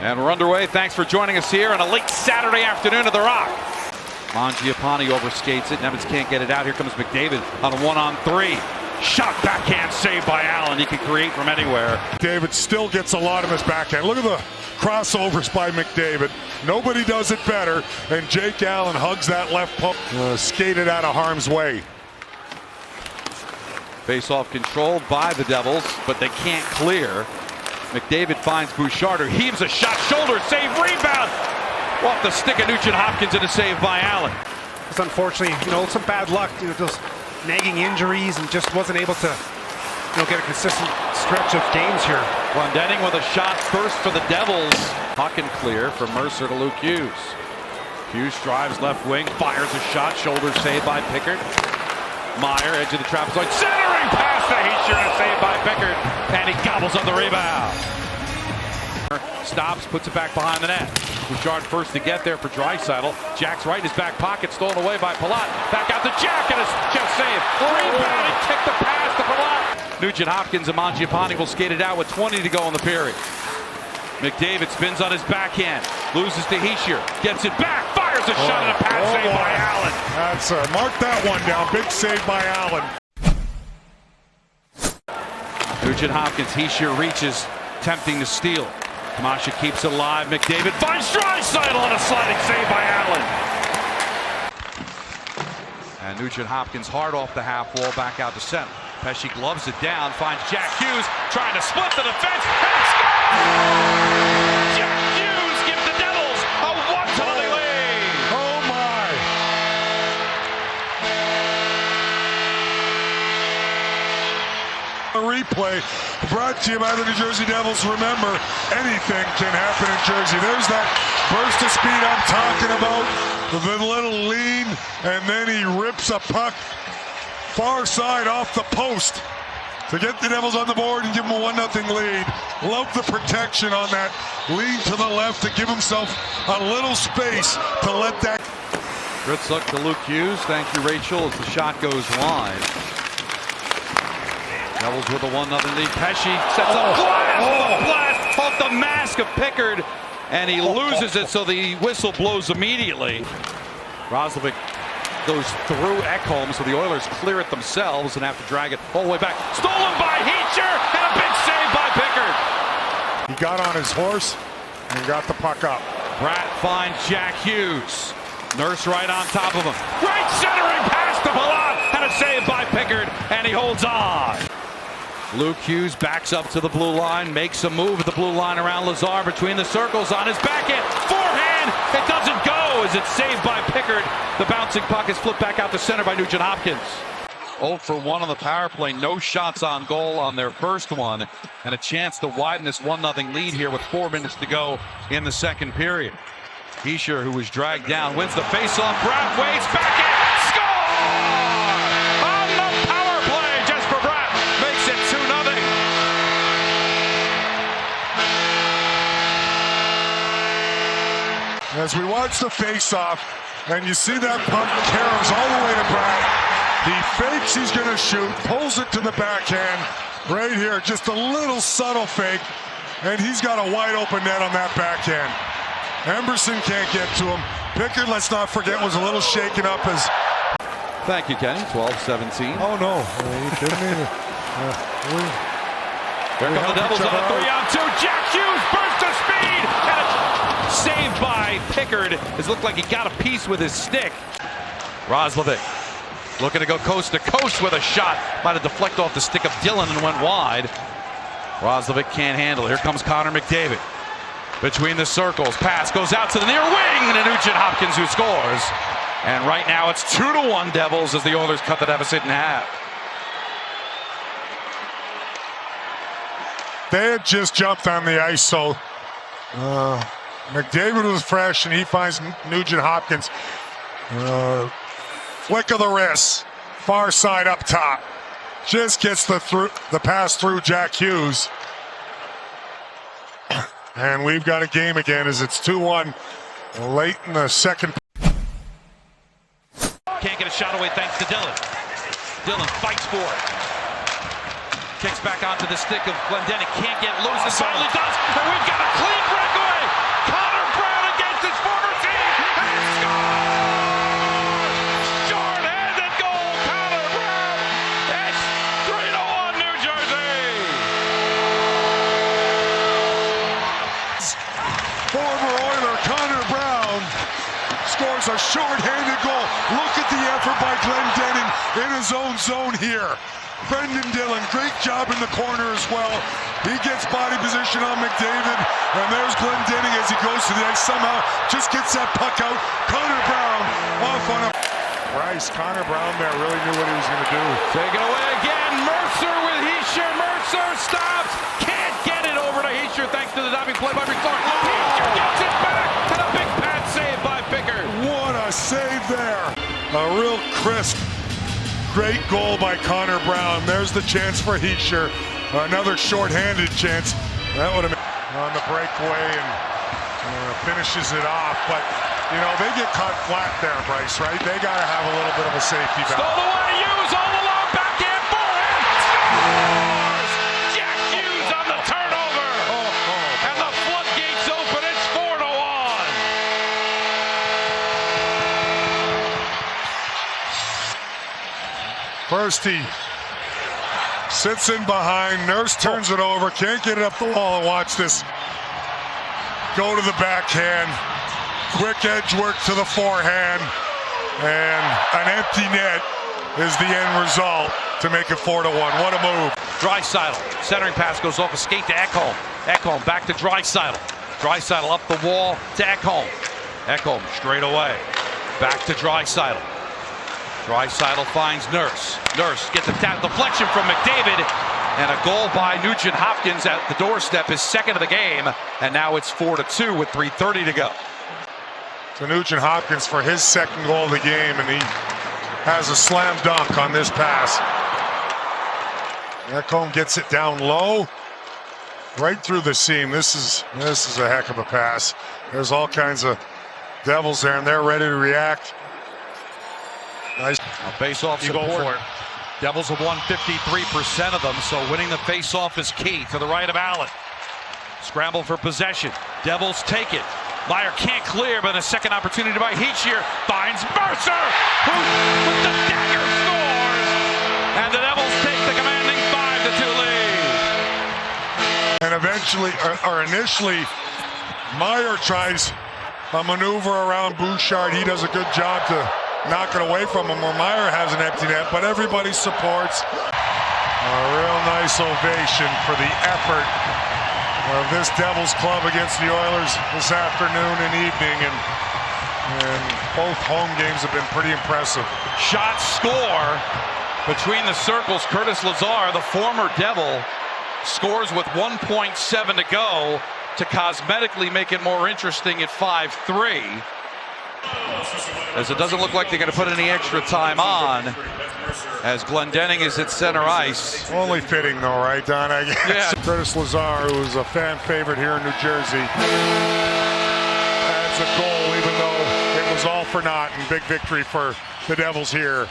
And we're underway. Thanks for joining us here on a late Saturday afternoon at The Rock. Mangiapane overskates it. Evans can't get it out. Here comes McDavid on a 1-on-3. Shot backhand save by Allen. He can create from anywhere. David still gets a lot of his backhand. Look at the crossovers by McDavid. Nobody does it better. And Jake Allen hugs that left post. Skated out of harm's way. Face-off controlled by the Devils, but they can't clear. McDavid finds Bouchard, who heaves a shot, shoulder save, rebound off the stick of Nugent Hopkins, and a save by Allen. It's unfortunately, some bad luck, just nagging injuries, and just wasn't able to, get a consistent stretch of games here. Glendening with a shot first for the Devils. Puck and clear from Mercer to Luke Hughes. Hughes drives left wing, fires a shot, shoulder save by Pickard. Meyer, edge of the trapezoid, centering pass to Hischier, and a save by Pickard, and he gobbles on the rebound. Stops, puts it back behind the net. Bouchard first to get there for Draisaitl. Jack's right in his back pocket, stolen away by Palat. Back out to Jack, and a chest save. Rebound, he kicked the pass to Palat. Nugent Hopkins and Mangiapane will skate it out with 20 to go in the period. McDavid spins on his backhand, loses to Hischier, gets it back, fires a shot, and a pass save by Allen. That's mark that one down. Big save by Allen. Nugent Hopkins, Hischier reaches, tempting to steal. Kamasha keeps it alive. McDavid finds Draisaitl on a sliding save by Allen. And Nugent Hopkins hard off the half wall, back out to center. Pesce gloves it down, finds Jack Hughes trying to split the defense, and scores! Jack Hughes gives the Devils a 1-0 lead. Oh my! A replay brought to you by the New Jersey Devils. Remember, anything can happen in Jersey. There's that burst of speed I'm talking about, the little lean, and then he rips a puck far side off the post to get the Devils on the board and give them a 1-0 lead. Love the protection on that lean to the left to give himself a little space to let that. Good luck to Luke Hughes. Thank you, Rachel, as the shot goes wide. Devils with a 1-0 lead. Pesce sets up blast off the mask of Pickard, and he loses it, so the whistle blows immediately. Roslovic goes through Ekholm, so the Oilers clear it themselves and have to drag it all the way back. Stolen by Hischier, and a big save by Pickard. He got on his horse and got the puck up. Pratt finds Jack Hughes. Nurse right on top of him. Right centering pass to Palat, and a save by Pickard, and he holds on. Luke Hughes backs up to the blue line, makes a move at the blue line around Lazar between the circles on his backhand. Forehand, it doesn't go as it's saved by Pickard. The bouncing puck is flipped back out to center by Nugent Hopkins. 0 for 1 on the power play, no shots on goal on their first one, and a chance to widen this 1-0 lead here with 4 minutes to go in the second period. Hischier, who was dragged down, wins the faceoff. Bratt waits, backhand, score! On the power play, Jesper Bratt makes it 2-0. As we watch the face-off, and you see that puck caroms all the way to Bratt. He fakes he's going to shoot, pulls it to the backhand. Right here, just a little subtle fake, and he's got a wide open net on that backhand. Emberson can't get to him. Pickard, let's not forget, was a little shaken up as... Thank you, Kenny. 12-17. Oh, no. You kidding me? Here come the Devils on a 3-on-2. Jack Hughes burst to speed, and a save by Pickard. It looked like he got a piece with his stick. Roslovic looking to go coast to coast with a shot. Might have deflected off the stick of Dillon and went wide. Roslovic can't handle it. Here comes Connor McDavid. Between the circles, pass goes out to the near wing, and Nugent Hopkins who scores. And right now it's 2-1 Devils as the Oilers cut the deficit in half. They had just jumped on the ice, so McDavid was fresh, and he finds Nugent Hopkins. Flick of the wrist, far side up top. Just gets the pass through Jack Hughes. And we've got a game again as it's 2-1 late in the second. Can't get a shot away thanks to Dillon. Dillon fights for it. Kicks back onto the stick of Glendening. Can't get loose. It finally does. And we've got a clean breakaway. scores a short-handed goal. Look at the effort by Glendening in his own zone here. Brendan Dillon, great job in the corner as well. He gets body position on McDavid, and there's Glendening as he goes to the ice. Somehow just gets that puck out. Connor Brown off on a Bryce. Connor Brown there really knew what he was going to do. Take it away again. Mercer with Hischier. Mercer stops. Can't get it over to Hischier thanks to the diving play by Richard. Hischier gets it back, and a big pad save by Pickard. What a save there. A real crisp, great goal by Connor Brown. There's the chance for Hischier. Another short-handed chance. That would have been on the breakaway and finishes it off. But, you know, they get caught flat there, Bryce, right? They got to have a little bit of a safety valve. Stole away, Hughes all along, backhand forehand. Scores! Jack Hughes on the turnover. And the floodgates open. It's 4-1. First he sits in behind. Nurse turns it over. Can't get it up the wall. And watch this go to the backhand. Quick edge work to the forehand. And an empty net is the end result to make it 4-1. What a move. Draisaitl. Centering pass goes off a skate to Ekholm. Ekholm back to Draisaitl. Draisaitl up the wall to Ekholm. Ekholm straight away. Back to Draisaitl. Draisaitl finds Nurse. Nurse gets a tap deflection from McDavid. And a goal by Nugent Hopkins at the doorstep, his second of the game. And now it's 4-2 with 3:30 to go. So Nugent Hopkins for his second goal of the game, and he has a slam dunk on this pass. Ekholm gets it down low, right through the seam. This is a heck of a pass. There's all kinds of Devils there, and they're ready to react. Nice. A face-off You go support. for it. Devils have won 53% of them, so winning the face-off is key to the right of Allen. Scramble for possession. Devils take it. Meier can't clear, but a second opportunity by Hischier finds Mercer, who with the dagger scores, and the Devils take the commanding 5-2 lead. And eventually, or initially, Meier tries a maneuver around Bouchard. He does a good job to knock it away from him, where Meier has an empty net, but everybody supports. A real nice ovation for the effort of this Devils club against the Oilers this afternoon and evening, and both home games have been pretty impressive. Shots score between the circles. Curtis Lazar, the former Devil, scores with 1.7 to go to cosmetically make it more interesting at 5-3. As it doesn't look like they're going to put any extra time on, as Glendening is at center ice. Only fitting though, right, Don? I guess. Yeah. Curtis Lazar, who is a fan favorite here in New Jersey, adds a goal, even though it was all for naught, and big victory for the Devils here.